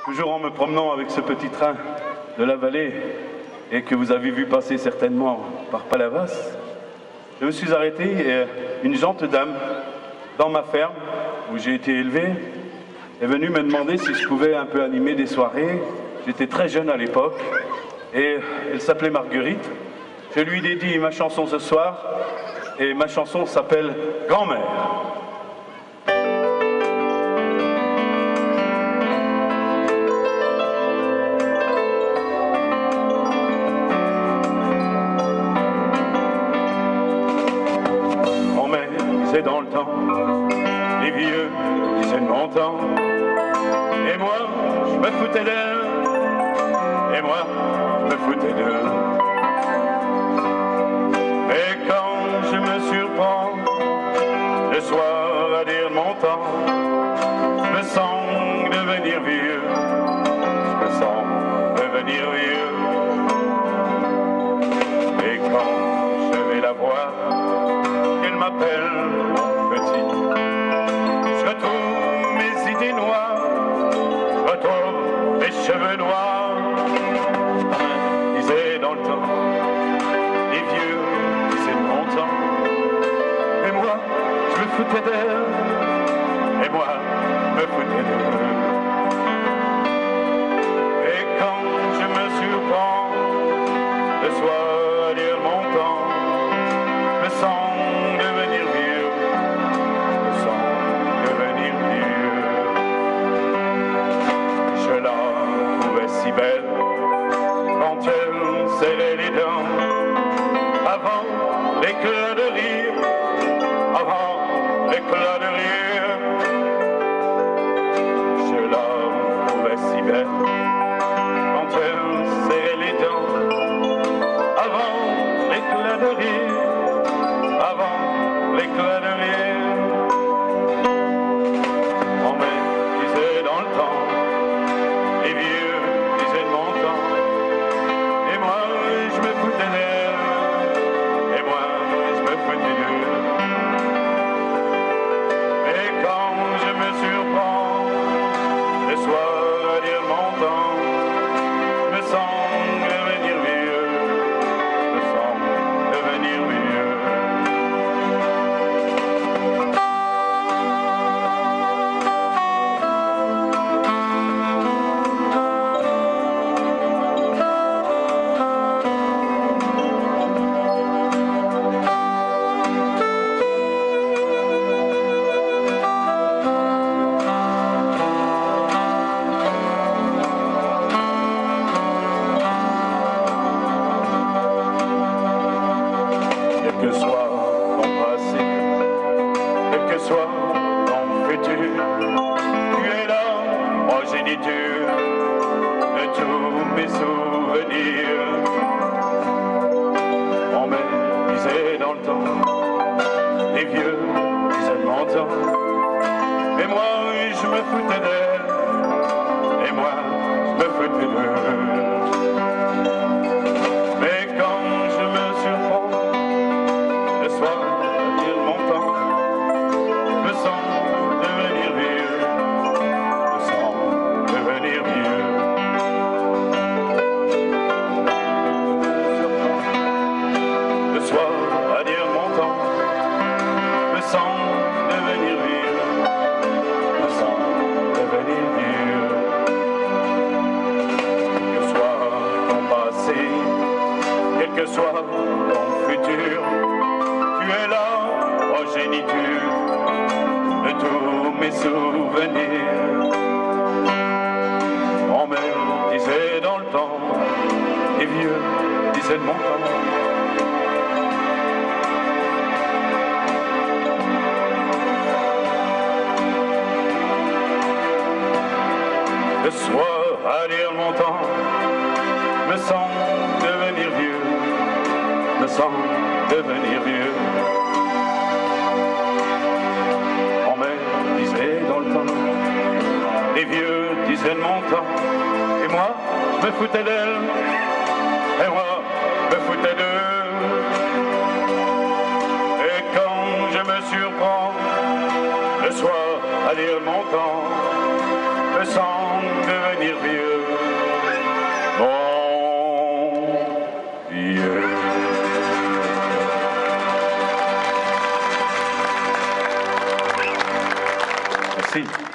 Toujours en me promenant avec ce petit train de la vallée et que vous avez vu passer certainement par Palavas, je me suis arrêté et une gentille dame dans ma ferme où j'ai été élevé est venue me demander si je pouvais un peu animer des soirées. J'étais très jeune à l'époque et elle s'appelait Marguerite. Je lui dédie ma chanson ce soir et ma chanson s'appelle Grand-mère. C'est dans le temps, les vieux disaient de mon temps, et moi je me foutais d'eux, et moi je me foutais d'eux. Et quand je me surprends le soir à dire mon temps, je me sens devenir vieux, je me sens devenir vieux. Et quand je vais la voir, elle m'appelle mon petit. Je retrouve mes idées noires, je retrouve mes cheveux noirs. Disaient dans le temps, les vieux disaient de mon temps. Et moi, je me foutais d'eux, et moi, je me foutais d'eux. Et quand je me surprends le soir à dire mon temps, je me sens devenir vieux, je me sens devenir vieux. Je la trouvais si belle quand elle serrait les dents, avant l'éclat de rire, avant l'éclat de rire. Je la trouvais si belle quand elle serrait les dents, avant l'éclat de rire, avant l'éclat de rire. On me disait dans le temps, les vieux disaient de mon temps, et moi je me foutais d'eux, et moi je me foutais d'eux. Et quand je me surprends le soir à dire mon temps, je me sens devenir vieux, je me sens devenir vieux. Quel que soit ton passé, quel que soit ton futur, tu es la progéniture de tous mes souvenirs. On me disait dans le temps, les vieux disaient de mon temps, et moi je me foutais d'elle, et moi je me foutais d'eux. Mais quand je me surprends le soir à dire mon temps, je me sens devenir vieux, je me sens devenir vieux. Le soir à dire mon temps, je me sens devenir vieux, je me sens devenir vieux. Que soit ton passé, quel que soit ton futur, tu es la progéniture de tous mes souvenirs. On me disait dans le temps, les vieux disaient de mon temps. Le soir à dire mon temps, me sens devenir vieux, me sens devenir vieux. On me disait dans le temps, les vieux disaient de mon temps, et moi je me foutais d'elle, et moi je me foutais d'eux. Et quand je me surprends le soir à dire mon temps, me sens devenir devenir vieux. Bon vieux. Merci.